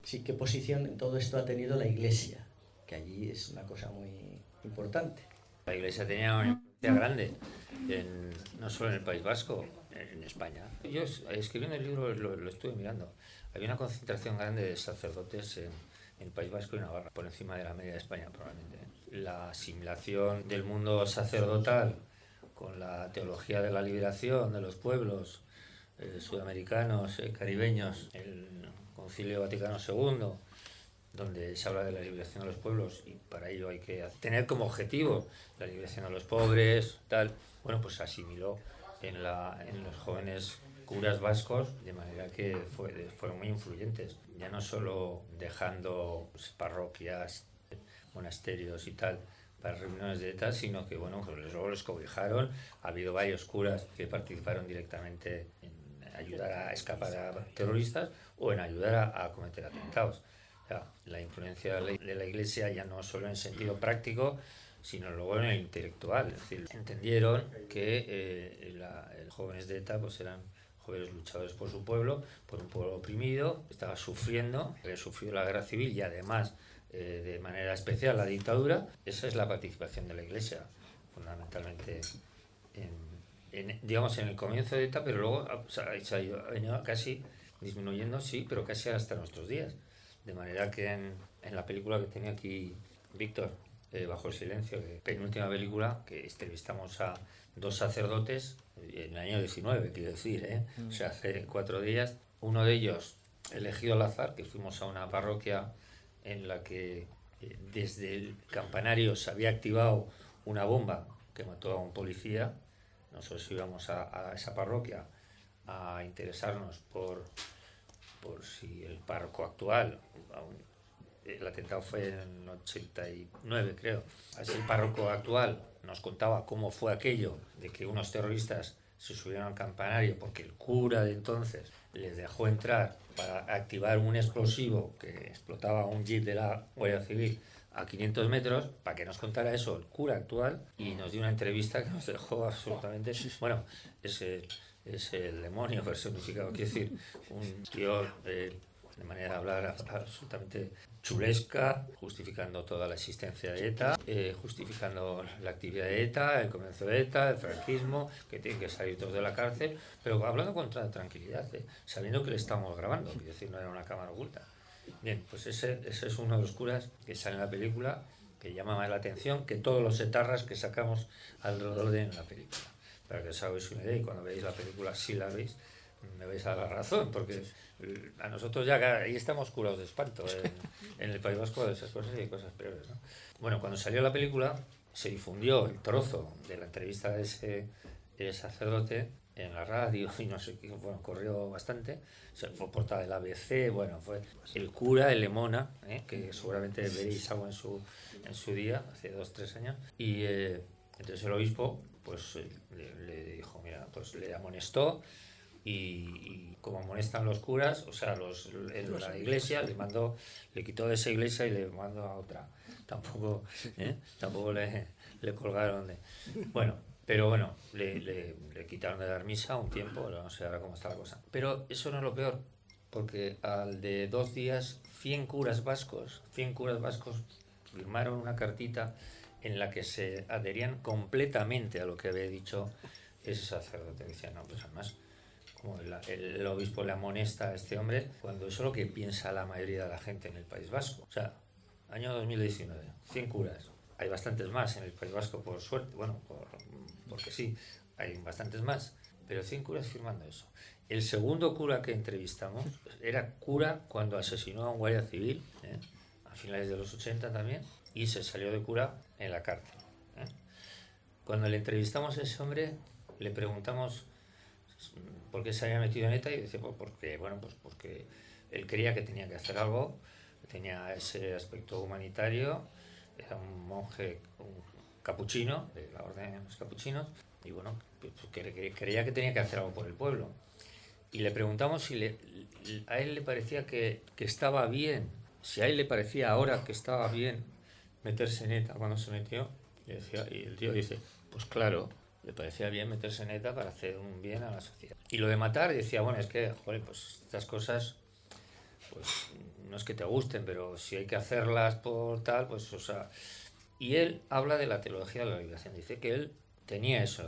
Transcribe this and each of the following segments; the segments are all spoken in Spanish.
Sí, ¿qué posición en todo esto ha tenido la Iglesia? Que allí es una cosa muy importante. La Iglesia tenía una influencia grande, no solo en el País Vasco, en España. Yo escribiendo el libro lo estuve mirando. Había una concentración grande de sacerdotes en el País Vasco y Navarra, por encima de la media de España probablemente. La asimilación del mundo sacerdotal con la teología de la liberación de los pueblos sudamericanos, caribeños, el Concilio Vaticano II, donde se habla de la liberación de los pueblos y para ello hay que tener como objetivo la liberación de los pobres, tal. Bueno, pues asimiló en los jóvenes curas vascos, de manera que fueron muy influyentes, ya no solo dejando pues, parroquias, monasterios y tal para reuniones de ETA, sino que bueno, pues luego los cobijaron. Ha habido varios curas que participaron directamente en ayudar a escapar a terroristas o en ayudar a cometer atentados. La influencia de la Iglesia ya no solo en sentido práctico, sino luego en el intelectual. Es decir, entendieron que los jóvenes de ETA pues eran jóvenes luchadores por su pueblo, por un pueblo oprimido, estaba sufriendo, había sufrido la guerra civil y además de manera especial la dictadura. Esa es la participación de la Iglesia, fundamentalmente digamos en el comienzo de ETA, pero luego ha venido casi disminuyendo, sí, pero casi hasta nuestros días. De manera que en la película que tenía aquí Víctor, Bajo el silencio, penúltima película, que entrevistamos a dos sacerdotes en el año 19, quiero decir, o sea, hace 4 días. Uno de ellos, elegido al azar, que fuimos a una parroquia en la que desde el campanario se había activado una bomba que mató a un policía. Nosotros íbamos a esa parroquia a interesarnos por si el párroco actual, el atentado fue en 89 creo, así el párroco actual nos contaba cómo fue aquello de que unos terroristas se subieron al campanario porque el cura de entonces les dejó entrar para activar un explosivo que explotaba un jeep de la Guardia Civil a 500 metros, para que nos contara eso el cura actual, y nos dio una entrevista que nos dejó absolutamente... Bueno, es el demonio personificado, quiero decir, un tío de manera de hablar absolutamente chulesca, justificando toda la existencia de ETA, justificando la actividad de ETA, el comienzo de ETA, el franquismo, que tienen que salir todos de la cárcel, pero hablando con toda tranquilidad, sabiendo que le estábamos grabando, es decir, no era una cámara oculta. Bien, pues ese es uno de los curas que sale en la película, que llama más la atención que todos los etarras que sacamos alrededor de en la película. Para que os hagáis una idea, y cuando veáis la película, si la veis, me vais a dar la razón, porque a nosotros ya ahí estamos curados de espanto en el País Vasco de esas cosas y de cosas peores, ¿no? Bueno, cuando salió la película, se difundió el trozo de la entrevista de ese sacerdote en la radio y no sé qué, bueno, corrió bastante, fue portada del ABC, bueno, fue el cura de Lemona, que seguramente veréis algo en su día, hace 2-3 años, y entonces el obispo pues le dijo, mira, pues le amonestó y como amonestan los curas, o sea, en la iglesia le quitó de esa iglesia y le mandó a otra. Tampoco le colgaron de... Bueno, pero bueno, le quitaron de dar misa un tiempo, no sé ahora cómo está la cosa. Pero eso no es lo peor, porque al de 2 días, 100 curas vascos firmaron una cartita en la que se adherían completamente a lo que había dicho ese sacerdote. Decían, no, pues además, como el obispo le amonesta a este hombre, cuando eso es lo que piensa la mayoría de la gente en el País Vasco. O sea, año 2019, 100 curas. Hay bastantes más en el País Vasco, por suerte, bueno, porque sí, hay bastantes más, pero 100 curas firmando eso. El segundo cura que entrevistamos era cura cuando asesinó a un guardia civil, a finales de los 80 también, y se salió de cura en la cárcel. Cuando le entrevistamos a ese hombre, le preguntamos por qué se había metido en ETA y dice, pues porque él creía que tenía que hacer algo, tenía ese aspecto humanitario, era un monje, un capuchino, de la orden de los capuchinos, y bueno, pues creía que tenía que hacer algo por el pueblo. Y le preguntamos si a él le parecía que estaba bien, si a él le parecía ahora que estaba bien meterse en ETA cuando se metió, y el tío dice, pues claro, le parecía bien meterse en ETA para hacer un bien a la sociedad. Y lo de matar, decía, bueno, es que, joder, pues estas cosas, pues no es que te gusten, pero si hay que hacerlas por tal, pues, o sea... Y él habla de la teología de la liberación. Dice que él tenía eso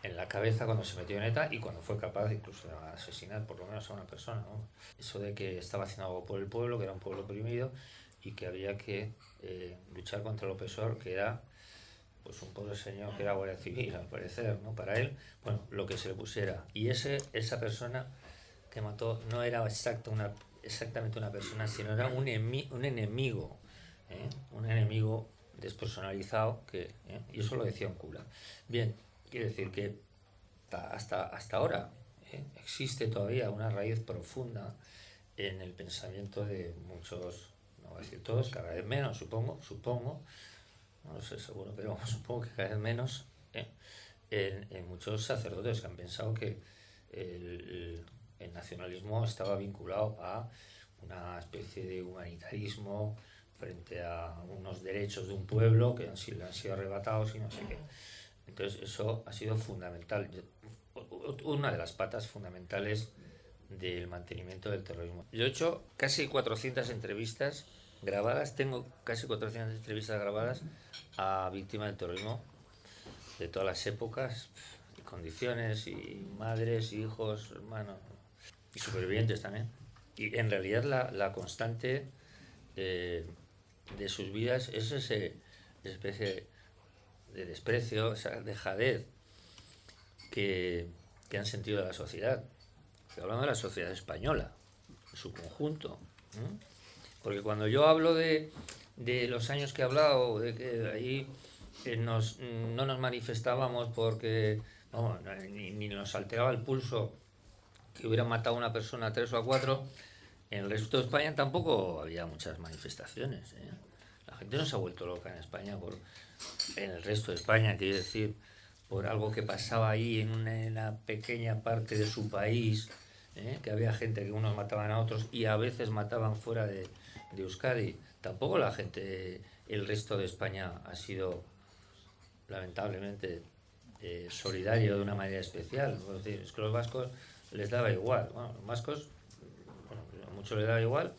en la cabeza cuando se metió en ETA y cuando fue capaz incluso de asesinar por lo menos a una persona, ¿no? Eso de que estaba haciendo algo por el pueblo, que era un pueblo oprimido y que había que luchar contra el opresor, que era pues un pobre señor que era guardia civil, al parecer, ¿no? Para él, bueno, lo que se le pusiera. Y esa persona que mató no era exactamente una persona, sino era un enemigo, ¿eh? Un enemigo despersonalizado, y eso lo decía un cura. Bien, quiere decir que hasta ahora existe todavía una raíz profunda en el pensamiento de muchos, no voy a decir todos, cada vez menos, supongo, no lo sé seguro, pero supongo que cada vez menos, en muchos sacerdotes que han pensado que el nacionalismo estaba vinculado a una especie de humanitarismo frente a unos derechos de un pueblo que han sido arrebatados y no sé qué. Entonces eso ha sido fundamental, una de las patas fundamentales del mantenimiento del terrorismo. Yo he hecho casi 400 entrevistas grabadas, tengo casi 400 entrevistas grabadas a víctimas del terrorismo de todas las épocas y condiciones, y madres, hijos, hermanos y supervivientes también. Y en realidad la constante de sus vidas es esa especie de desprecio, esa dejadez que han sentido de la sociedad. Estoy hablando de la sociedad española, en su conjunto, ¿eh? Porque cuando yo hablo de los años que he hablado, de que ahí no nos manifestábamos porque ni nos alteraba el pulso que hubieran matado a una persona 3 o a 4, en el resto de España tampoco había muchas manifestaciones, ¿eh? La gente no se ha vuelto loca en España en el resto de España, quiero decir, por algo que pasaba ahí en una pequeña parte de su país, que había gente que unos mataban a otros y a veces mataban fuera de Euskadi. Tampoco la gente, el resto de España ha sido lamentablemente solidario de una manera especial. Es decir, es que a los vascos les daba igual. Bueno, los vascos, a muchos les daba igual,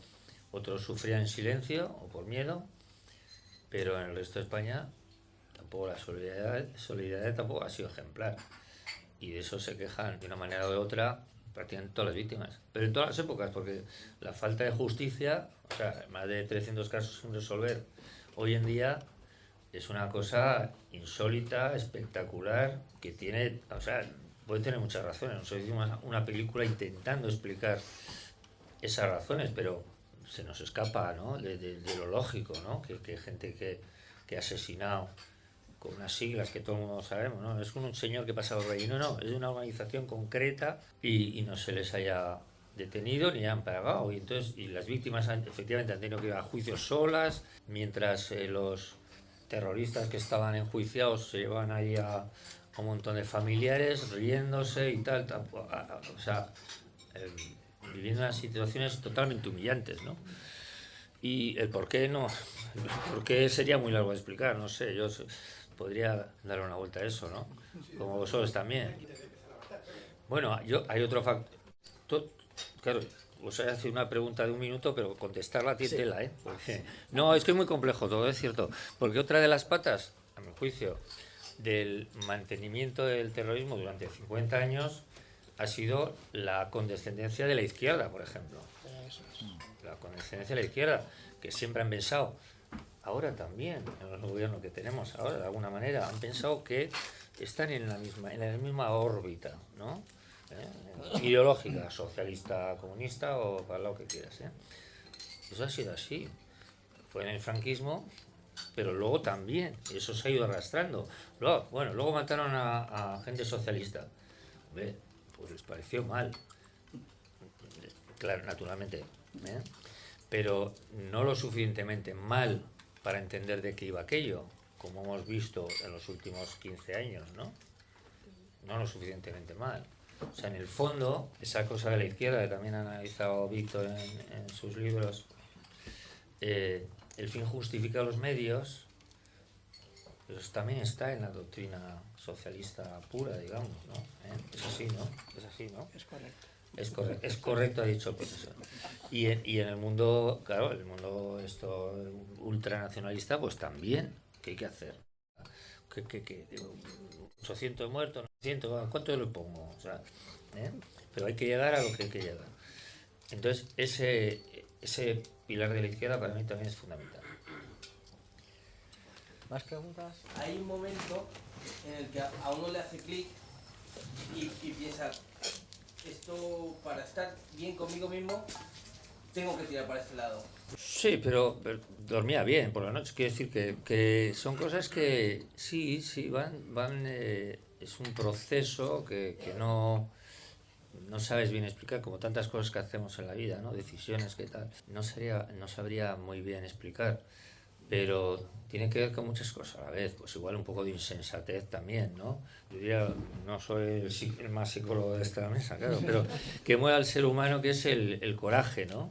otros sufrían en silencio o por miedo, pero en el resto de España tampoco la solidaridad tampoco ha sido ejemplar. Y de eso se quejan de una manera o de otra prácticamente todas las víctimas, pero en todas las épocas, porque la falta de justicia, o sea, más de 300 casos sin resolver hoy en día, es una cosa insólita, espectacular, que tiene, o sea, puede tener muchas razones. Nosotros hicimos una película intentando explicar esas razones, pero se nos escapa, ¿no?, de lo lógico, ¿no?, que gente que ha asesinado con unas siglas que todo el mundo sabemos, ¿no? Es un señor que pasa por ahí, no, es de una organización concreta y no se les haya detenido ni han pagado. Y las víctimas efectivamente han tenido que ir a juicios solas, mientras los terroristas que estaban enjuiciados se llevan ahí a un montón de familiares riéndose y tal, o sea, viviendo unas situaciones totalmente humillantes, ¿no? Y el por qué no, el por qué sería muy largo de explicar, no sé, yo podría dar una vuelta a eso, ¿no? Como vosotros también. Bueno, hay otro factor, claro, os voy a hacer una pregunta de 1 minuto, pero contestarla tiene tela, ¿eh? Porque, no, es que es muy complejo todo, es cierto, porque otra de las patas, a mi juicio, del mantenimiento del terrorismo durante 50 años ha sido la condescendencia de la izquierda, por ejemplo. La condescendencia de la izquierda, que siempre han pensado, ahora también, en el gobierno que tenemos ahora, de alguna manera, han pensado que están en la misma órbita, ¿no? Ideológica, socialista, comunista o para lo que quieras, ¿eh? Eso ha sido así. Fue en el franquismo, pero luego también, eso se ha ido arrastrando. Luego mataron a gente socialista. Hombre, pues les pareció mal. Claro, naturalmente, ¿eh? Pero no lo suficientemente mal para entender de qué iba aquello, como hemos visto en los últimos 15 años, ¿no? No lo suficientemente mal. O sea, en el fondo, esa cosa de la izquierda que también ha analizado Víctor en sus libros, el fin justifica los medios, pero eso también está en la doctrina socialista pura, digamos, ¿no? Es así, ¿no? Es así, ¿no? Es correcto. Es correcto, ha dicho el profesor. Y en el mundo, claro, el mundo esto ultranacionalista, pues también, ¿qué hay que hacer? Que 800 muertos, 900, ¿cuánto le pongo? O sea, ¿eh? Pero hay que llegar a lo que hay que llegar. Entonces, ese pilar de la izquierda para mí también es fundamental. ¿Más preguntas? Hay un momento en el que a uno le hace clic y piensa, esto para estar bien conmigo mismo, tengo que tirar para este lado. Sí, pero dormía bien por la noche. Quiero decir que son cosas que sí, van es un proceso que no sabes bien explicar, como tantas cosas que hacemos en la vida, ¿no? Decisiones, qué tal. No sabría muy bien explicar, pero tiene que ver con muchas cosas a la vez. Pues igual un poco de insensatez también, ¿no? Yo diría, no soy el más psicólogo de esta mesa, claro, pero que mueve al ser humano, que es el coraje, ¿no?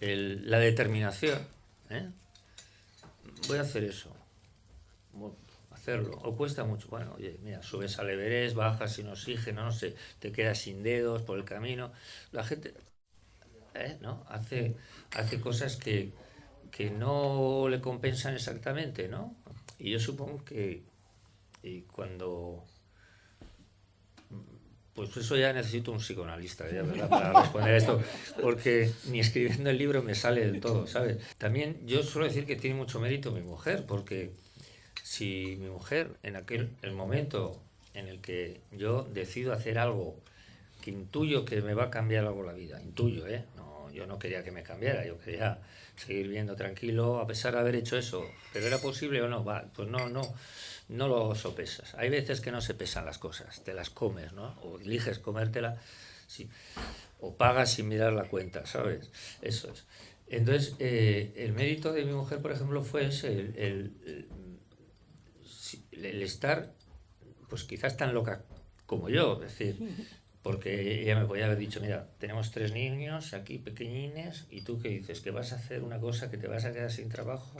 La determinación, ¿eh? Voy a hacer eso, hacerlo, o cuesta mucho. Bueno, oye, mira, subes al Everest, bajas sin oxígeno, no sé, te quedas sin dedos por el camino. La gente, ¿no? Hace cosas que no le compensan exactamente, ¿no? Y yo supongo que cuando... Pues eso ya necesito un psicoanalista, ya, ¿verdad? Para responder esto, porque ni escribiendo el libro me sale del todo, ¿sabes? También yo suelo decir que tiene mucho mérito mi mujer, porque si mi mujer en el momento en el que yo decido hacer algo que intuyo que me va a cambiar algo la vida, intuyo, ¿eh? No, yo no quería que me cambiara, yo quería seguir viviendo tranquilo a pesar de haber hecho eso, pero ¿era posible o no? Va, pues no lo sopesas. Hay veces que no se pesan las cosas, te las comes, ¿no? O eliges comértela, sí, o pagas sin mirar la cuenta, ¿sabes? Eso es. Entonces, el mérito de mi mujer, por ejemplo, fue ese, el estar, pues quizás tan loca como yo, es decir, porque ella me podía haber dicho, mira, tenemos 3 niños aquí pequeñines y tú qué dices, que vas a hacer una cosa, que te vas a quedar sin trabajo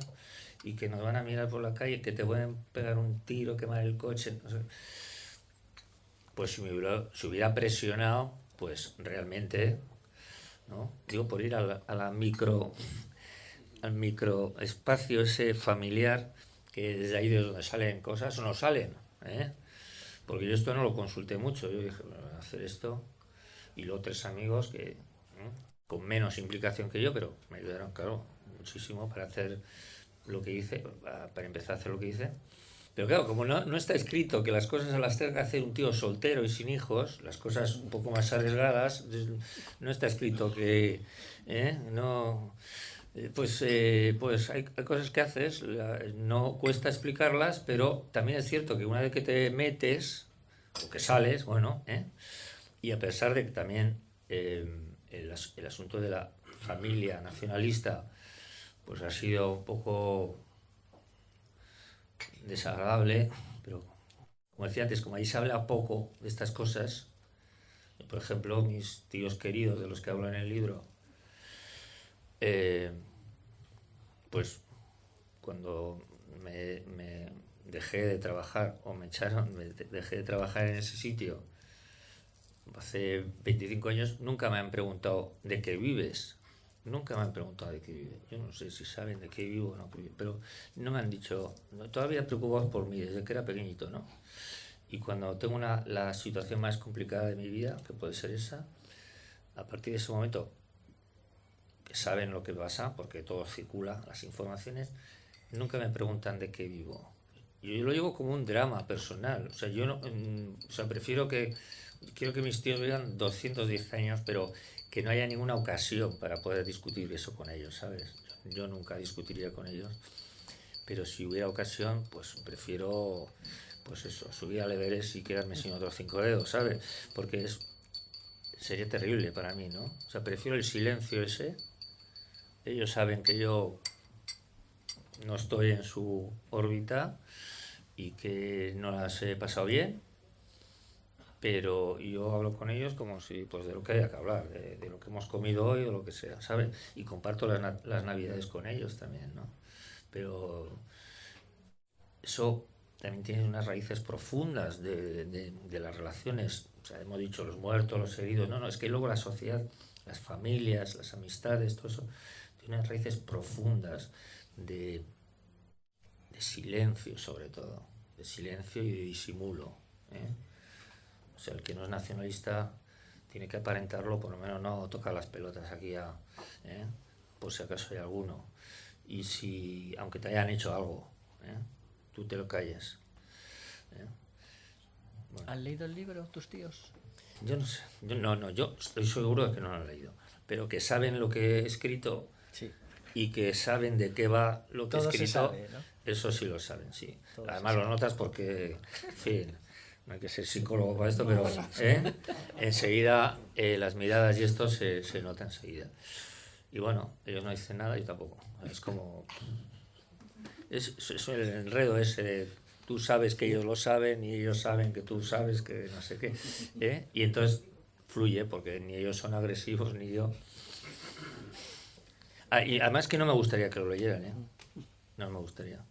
y que nos van a mirar por la calle, que te pueden pegar un tiro, quemar el coche, no sé. Pues si se hubiera presionado, pues realmente, ¿no? Digo, por ir al micro espacio ese familiar, que desde ahí de donde salen cosas o no salen, ¿eh? Porque yo esto no lo consulté mucho, yo dije, bueno, voy a hacer esto, y luego 3 amigos que, con menos implicación que yo, pero me ayudaron, claro, muchísimo para hacer lo que hice, para empezar a hacer lo que hice. Pero claro, como no está escrito que las cosas a las tenga que hacer un tío soltero y sin hijos, las cosas un poco más arriesgadas, no está escrito que, no, pues hay cosas que haces, no cuesta explicarlas, pero también es cierto que una vez que te metes, o que sales, bueno, y a pesar de que también el asunto de la familia nacionalista, pues ha sido un poco desagradable, pero como decía antes, como ahí se habla poco de estas cosas, por ejemplo, mis tíos queridos de los que hablo en el libro, pues cuando me dejé de trabajar o me echaron, dejé de trabajar en ese sitio hace 25 años, nunca me han preguntado de qué vives. Nunca me han preguntado de qué vive. Yo no sé si saben de qué vivo o no, pero no me han dicho, todavía preocupados por mí desde que era pequeñito, ¿no? Y cuando tengo la situación más complicada de mi vida, que puede ser esa, a partir de ese momento, que saben lo que pasa, porque todo circula, las informaciones, nunca me preguntan de qué vivo. Yo lo llevo como un drama personal, o sea, yo no, o sea, quiero que mis tíos vivan 210 años, pero que no haya ninguna ocasión para poder discutir eso con ellos, ¿sabes? Yo nunca discutiría con ellos, pero si hubiera ocasión, pues prefiero, pues eso, subir al Everest y quedarme sin otros 5 dedos, ¿sabes? Porque sería terrible para mí, ¿no? O sea, prefiero el silencio ese. Ellos saben que yo no estoy en su órbita y que no las he pasado bien, pero yo hablo con ellos como si, pues de lo que haya que hablar, de lo que hemos comido hoy o lo que sea, ¿sabes? Y comparto las navidades con ellos también, ¿no? Pero eso también tiene unas raíces profundas de las relaciones o sea, hemos dicho los muertos, los heridos, no, es que luego la sociedad, las familias, las amistades, todo eso, tiene unas raíces profundas de silencio sobre todo, de silencio y de disimulo, ¿eh? O sea, el que no es nacionalista tiene que aparentarlo, por lo menos no tocar las pelotas aquí por si acaso hay alguno. Y si, aunque te hayan hecho algo, tú te lo calles. Bueno. ¿Han leído el libro tus tíos? Yo no sé, yo estoy seguro de que no lo han leído, pero que saben lo que he escrito Sí. y que saben de qué va lo que he Todo se escrito, sabe, ¿no? eso sí lo saben, sí. Todo Además se lo notas porque, en fin, no hay que ser psicólogo para esto, pero enseguida las miradas y esto se nota enseguida. Y bueno, ellos no dicen nada, yo tampoco. Es como... Es el enredo ese, tú sabes que ellos lo saben y ellos saben que tú sabes que no sé qué. Y entonces fluye, porque ni ellos son agresivos ni yo. Y además que no me gustaría que lo leyeran, no me gustaría.